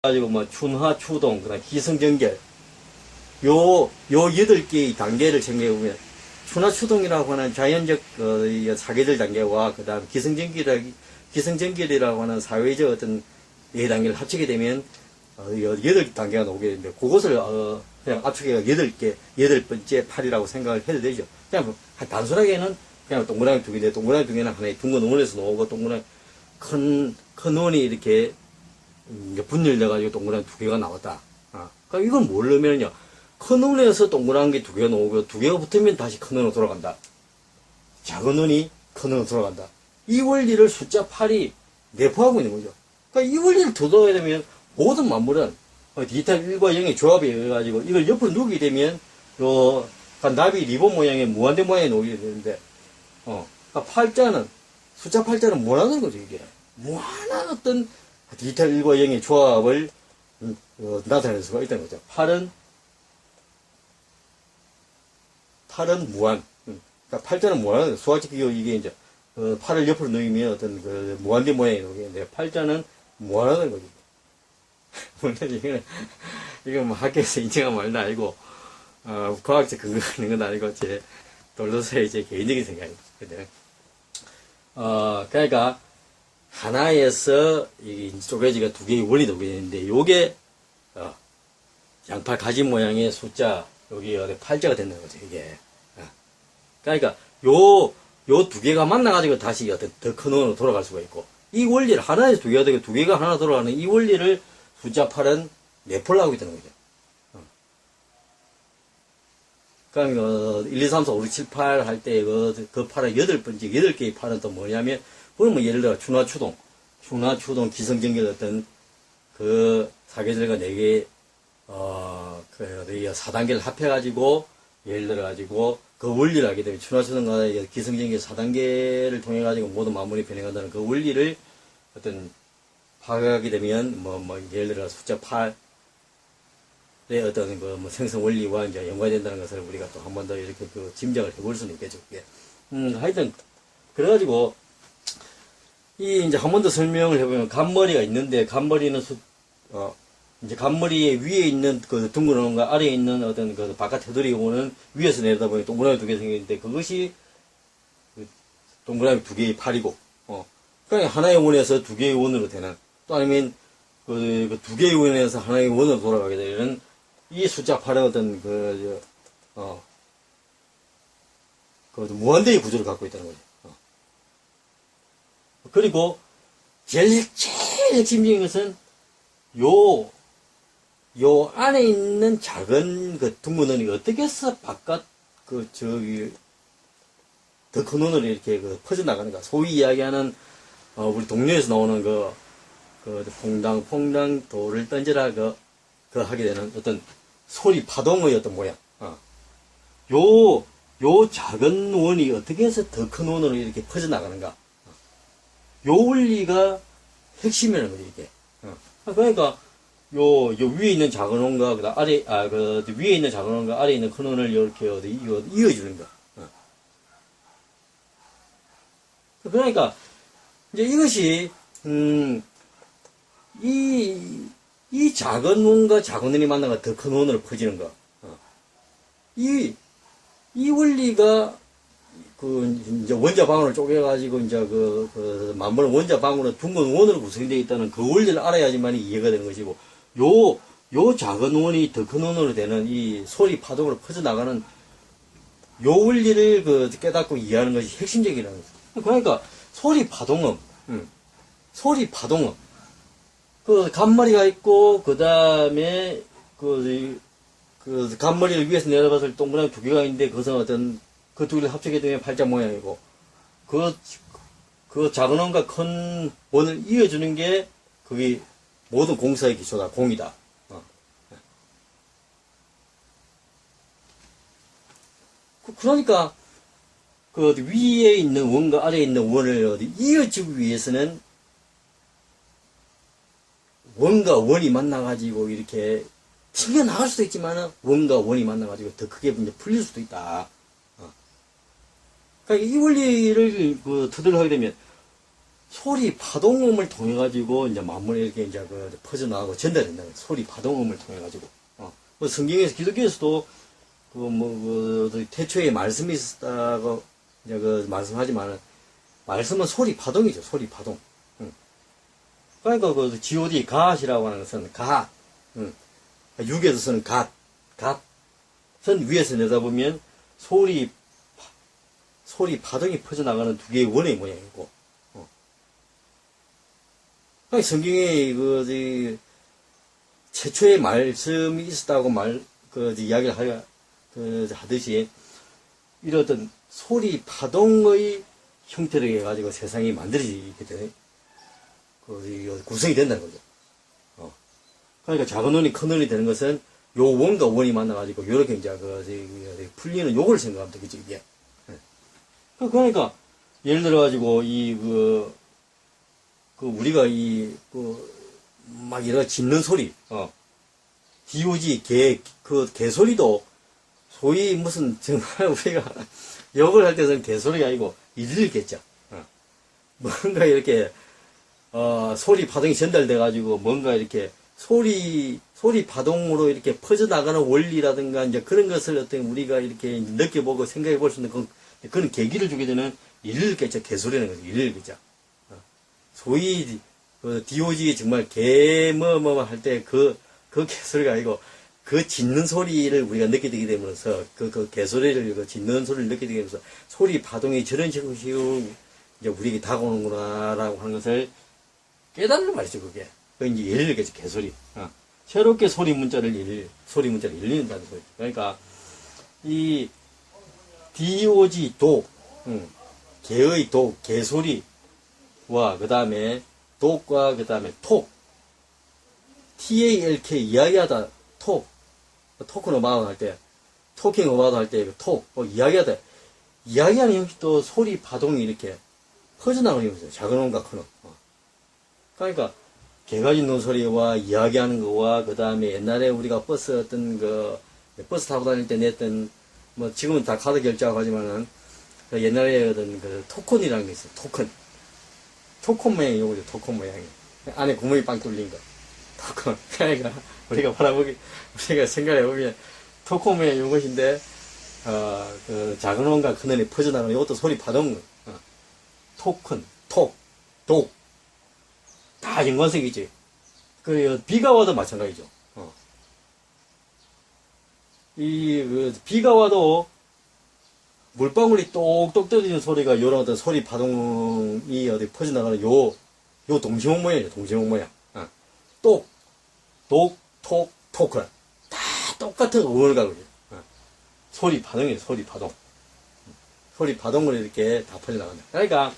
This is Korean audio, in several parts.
가지고 뭐 춘화, 추동, 그다음 기승전결 요 8개의 단계를 생각해보면 춘화, 추동이라고 하는 자연적 사계절 단계와 그다음 기승전결이라고 하는 사회적 어떤 4단계를 합치게 되면 8단계가 나오게 되는데 그것을 그냥 압축해서 8개, 8번째 팔이라고 생각을 해도 되죠. 그냥 뭐 단순하게는 그냥 동그라미 2개인데 동그라미 2개는 하나의 둥근 원에서 나오고 동그라미 큰 원이 이렇게 분열돼가지고 동그라미 2개가 나왔다. 그러니까 이건 모르면요. 큰 원에서 동그란 게 2개가 나오고 2개가 붙으면 다시 큰 원으로 돌아간다. 작은 원이 큰 원으로 돌아간다. 이 원리를 숫자 8이 내포하고 있는 거죠. 그러니까 이 원리를 두드러야 되면 모든 만물은 디지털 1과 0의 조합이 해가지고 이걸 옆으로 누기게 되면 그러니까 나비 리본 모양의 무한대 모양이 나오게 되는데 그러니까 팔자는 숫자 8자는 무한한 거죠. 이게 무한한 어떤 디지털 1과 0의 조합을 나타낼 수가 있다는 거죠. 8은 무한. 그러니까 8자는 무한한, 수학적 기호 이게 이제, 8을 옆으로 넣으면 어떤 무한대 모양이 나오겠는데, 8자는 무한하다는 거죠. 물론 이건 뭐 학교에서 인정한 말도 아니고, 과학적 근거가 있는 건 아니고, 제, 돌로서의 제 개인적인 생각이거든요. 그러니까, 하나에서 이 쪼개지가 2개의 원이 나오게 되는데, 요게, 양팔 가지 모양의 숫자, 여기 8자가 된다는 거죠, 이게. 그러니까, 요 2개가 만나가지고 다시 어떤 더 큰 원으로 돌아갈 수가 있고, 이 원리를 하나에서 2개가 되고 2개가 하나 돌아가는 이 원리를 숫자 8은 내포를 하고 있다는 거죠. 그러니까, 1, 2, 3, 4, 5, 6, 7, 8 할 때, 그 8의 8개의 8은 또 뭐냐면, 그건 뭐 예를 들어 춘화, 추동, 기승전결 어떤 그 사계절과 4개, 4단계를 합해가지고, 예를 들어가지고, 그 원리를 하게 되면, 춘화추동과 기승전결 4단계를 통해가지고 모든 만물이 변해간다는 그 원리를 어떤 파악하게 되면, 예를 들어 숫자 8의 어떤 생성 원리와 이제 연관된다는 것을 우리가 또 한 번 더 이렇게 짐작을 해볼 수는 있겠죠. 예. 하여튼, 그래가지고, 이제 한 번 더 설명을 해보면, 간머리가 있는데, 간머리는 이제 간머리 위에 있는 그 둥근 원과 아래에 있는 어떤 그 바깥 테두리 원은 위에서 내려다보니 동그라미 2개 생기는데 그것이 동그라미 2개의 팔이고, 그러니까 하나의 원에서 2개의 원으로 되는, 또 아니면 그 2개의 원에서 하나의 원으로 돌아가게 되는 이 숫자 8의 어떤 무한대의 구조를 갖고 있다는 거죠. 그리고 제일 핵심적인 것은 요 안에 있는 작은 그 둥근 원이 어떻게 해서 바깥 더 큰 원으로 이렇게 퍼져나가는가. 소위 이야기하는, 우리 동료에서 나오는 퐁당 돌을 던져라 하게 되는 어떤 소리 파동의 어떤 모양. 요 작은 원이 어떻게 해서 더 큰 원으로 이렇게 퍼져나가는가. 요 원리가 핵심이라는 거죠, 이게. 그러니까, 위에 있는 작은 원과, 위에 있는 작은 원과 아래에 있는 큰 원을 이렇게 이어주는 거. 그러니까, 이제 이것이, 이 작은 원과 작은 원이 만나가 더 큰 원으로 퍼지는 거. 이 원리가, 이제 원자방울을 쪼개가지고, 이제 만물 원자방울은 둥근 원으로 구성되어 있다는 그 원리를 알아야지만 이해가 되는 것이고, 요 작은 원이 더 큰 원으로 되는 이 소리 파동으로 퍼져나가는 요 원리를 깨닫고 이해하는 것이 핵심적이라는 거죠. 그러니까, 소리 파동음. 간머리가 있고, 그 다음에, 간머리를 위에서 내려봤을 때 동그라미 2개가 있는데, 그것은 어떤, 그 2개를 합치게 되면 팔자 모양이고, 그 작은 원과 큰 원을 이어주는 게, 그게 모든 공사의 기초다, 공이다. 그러니까, 위에 있는 원과 아래에 있는 원을 이어주기 위해서는, 원과 원이 만나가지고 이렇게 튕겨나갈 수도 있지만, 원과 원이 만나가지고 더 크게 이제 풀릴 수도 있다. 그러니까 이 원리를 터득을 하게 되면, 소리 파동음을 통해 가지고 이제 만물에 이렇게 이제 그 퍼져나가고 전달된다. 소리 파동음을 통해 가지고. 뭐 성경에서 기독교에서도 그 태초에 말씀이 있었다고 이제 그 말씀하지만은 말씀은 소리 파동이죠. 소리 파동. 그러니까 그 G.O.D. 갓이라고 하는 것은 갓. 육에서 쓰는 갓. 선 위에서 내다보면 소리 파동이 퍼져나가는 두 개의 원의 모양이고. 그러니까 성경에 최초의 말씀이 있었다고 이야기를 하듯이 이런 소리 파동의 형태로 해가지고 세상이 만들어지게 되는 구성이 된다는 거죠. 그러니까 작은 원이 큰 원이 되는 것은 요 원과 원이 만나가지고 요렇게 이제 풀리는 요걸 생각하면 되겠죠, 이게. 그러니까 예를 들어가지고 우리가 막 이런 짖는 소리, DOG 개소리도 소위 무슨 정말 우리가 욕을 할 때는 개소리가 아니고 일일겠죠. 뭔가 이렇게 소리 파동이 전달돼가지고 뭔가 이렇게 소리 파동으로 이렇게 퍼져나가는 원리라든가 이제 그런 것을 어떤 우리가 이렇게 느껴보고 생각해 볼 수 있는 그런 계기를 주게 되는 일일겠죠. 개소리라는 거죠. 일일겠죠. 소위 DOG 정말 할 때 그 개소리가 아니고 그 짖는 소리를 우리가 느끼게 되면서 그 개소리를 짖는 소리를 느끼게 되면서 소리 파동이 저런 식으로 이제 우리에게 다가오는구나라고 하는 것을 깨달는 말이죠. 그게 이제 일일겠죠. 개소리. 새롭게 소리 문자를 일린다는 거죠. 그러니까 이 DOG 개의 개소리와 그 다음에 독과 그 다음에 톡 TALK 이야기하다 토큰 어바웃 할 때 토킹 어바웃 할 때 이야기하다 이야기하는 형식도 소리 파동이 이렇게 퍼져나가는 형식이죠. 작은 원과 큰 원. 그러니까 개가 짖는 소리와 이야기하는 거와 그 다음에 옛날에 우리가 버스 타고 다닐 때 냈던 뭐 지금은 다 카드 결제하고 하지만은 옛날에 토큰이라는 게 있어요. 토큰 모양이 요거죠. 토큰 모양이 안에 구멍이 빵 뚫린 거. 토큰. 그러니까 우리가 생각해보면 토큰 모양이 요것인데 작은 원과 큰 원이 퍼져나가는 이것도 소리 파동. 토큰, 독. 다 연관성이지. 비가 와도 마찬가지죠. 비가 와도 물방울이 똑똑 떨어지는 소리가 요런 어떤 소리 파동이 어디 퍼져나가는 요 동시목 모양이죠. 동시목 모양. 토크. 다 똑같은 어원을 가고 있어요. 소리 파동이에요. 소리 파동. 소리 파동으로 이렇게 다 퍼져나간다. 그러니까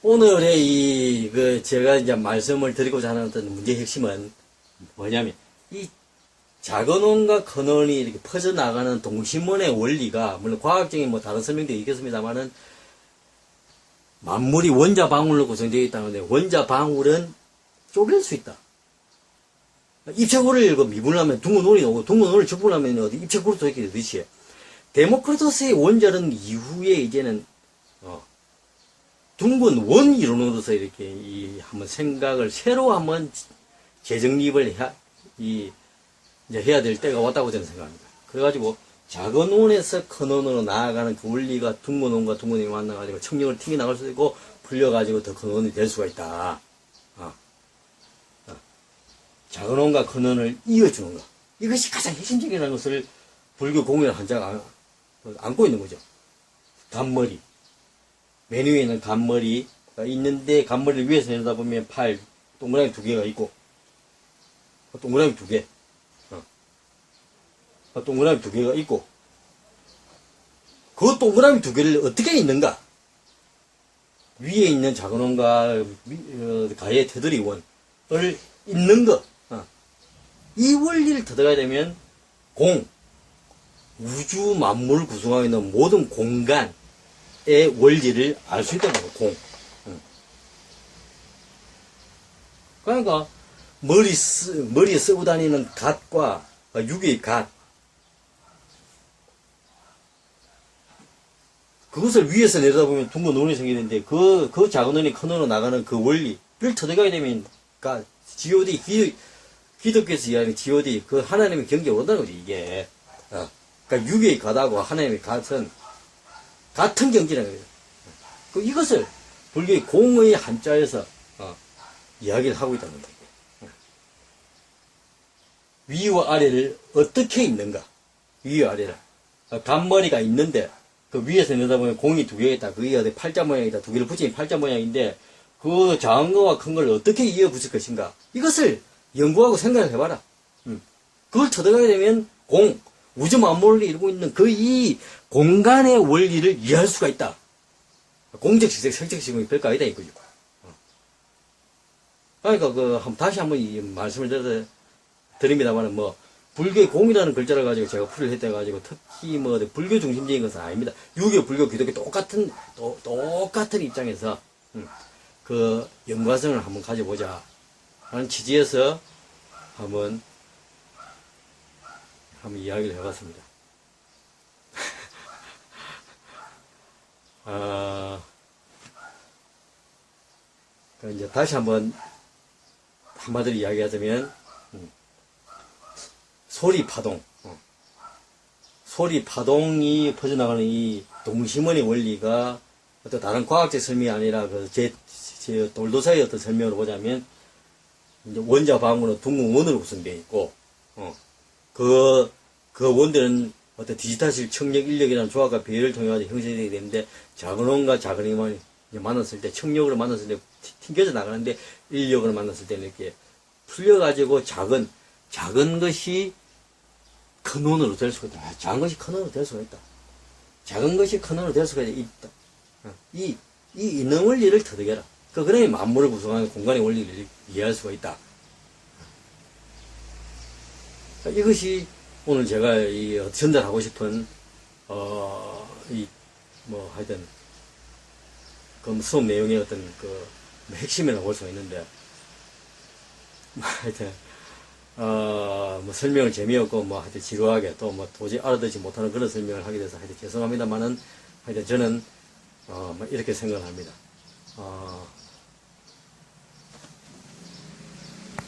오늘의 제가 이제 말씀을 드리고자 하는 어떤 문제의 핵심은 뭐냐면, 이 작은 원과 큰 원이 이렇게 퍼져나가는 동심원의 원리가, 물론 과학적인 다른 설명도 있겠습니다만은, 만물이 원자 방울로 구성되어 있다는데, 원자 방울은 쪼갤 수 있다. 입체구를 미분하면 둥근 원이 나오고, 둥근 원을 적분하면 입체구로 되게 되듯이, 데모크리토스의 원자는 이후에 이제는, 둥근 원 이론으로서 이렇게 한번 생각을 새로 한번 재정립을 해야 될 때가 왔다고 저는 생각합니다. 그래가지고 작은 원에서 큰 원으로 나아가는 그 원리가 둥근 원과 둥근 원이 만나가지고 청력을 튕겨 나갈 수도 있고 풀려가지고 더 큰 원이 될 수가 있다. 작은 원과 큰 원을 이어주는 것. 이것이 가장 핵심적인 것을 불교 공연의 한자가 안고 있는 거죠. 간머리. 맨 위에 있는 간머리가 있는데, 간머리를 위에서 내려다보면 팔, 동그라미 두 개가 있고, 동그라미 두 개. 동그라미 두 개가 있고, 그 동그라미 두 개를 어떻게 있는가? 위에 있는 작은 원과 가의 테두리 원을 있는 것. 이 원리를 터득하게 되면, 우주 만물을 구성하고 있는 모든 공간, 의 원리를 알 수 있다는 거예요. 그러니까 머리에 쓰고 다니는 갓과 육의 갓, 그것을 위에서 내려다보면 둥근 원이 생기는데, 그 작은 원이 큰 원으로 나가는 그 원리를 터득하게 되면, 그니까, G.O.D, 기독교에서 이야기하는 G.O.D, 그 하나님의 경계에 오른다는 거지, 이게. 그러니까 유교의 가다고 하나님의 같은 경지라는 거예요. 이것을 불교의 공의 한자에서 이야기를 하고 있다는 거예요. 위와 아래를 어떻게 있는가? 위와 아래를. 간머리가 있는데, 그 위에서 내다보면 공이 두 개가 있다. 그게 어디 팔자 모양이다. 두 개를 붙인 팔자 모양인데, 그 작은 거와 큰 걸 어떻게 이어 붙일 것인가? 이것을 연구하고 생각을 해봐라. 그걸 터득하게 되면 우주 만물을 이루고 있는 이 공간의 원리를 이해할 수가 있다. 공적시적, 성적시적이 별거 아니다, 이거죠. 그러니까, 다시 한번 이 말씀을 드립니다만, 불교의 공이라는 글자를 가지고 제가 풀이를 했다 가지고, 특히 불교 중심적인 것은 아닙니다. 유교, 불교, 기독교 똑같은 입장에서, 그 연관성을 한번 가져보자 하는 취지에서 한번 이야기를 해봤습니다. 이제 다시 한마디로 이야기하자면, 소리 파동이 퍼져나가는 이 동심원의 원리가 어떤 다른 과학적 설명이 아니라 제 돌도사의 어떤 설명으로 보자면, 이제 원자 방울은 둥근 원으로 구성되어 있고, 그 원들은 어떤 디지털식 청력 인력이라는 조합과 배열을 통해 형성되게 되는데, 작은 원과 작은 힘을 만났을 때, 청력으로 만났을 때 튕겨져 나가는데, 인력으로 만났을 때는 이렇게 풀려가지고 작은 것이 큰 원으로 될 수가 있다. 작은 것이 큰 원으로 될 수가 있다. 작은 것이 큰 원으로 될 수가 있다. 이 있는 원리를 터득해라. 그러니 만물을 구성하는 공간의 원리를 이해할 수가 있다. 이것이 오늘 제가 전달하고 싶은 하여튼 수업 내용의 어떤 핵심이라고 볼 수가 있는데, 하여튼 설명을 재미없고 하여튼 지루하게 또 도저히 알아듣지 못하는 그런 설명을 하게 돼서 하여튼 죄송합니다만은, 하여튼 저는 이렇게 생각을 합니다.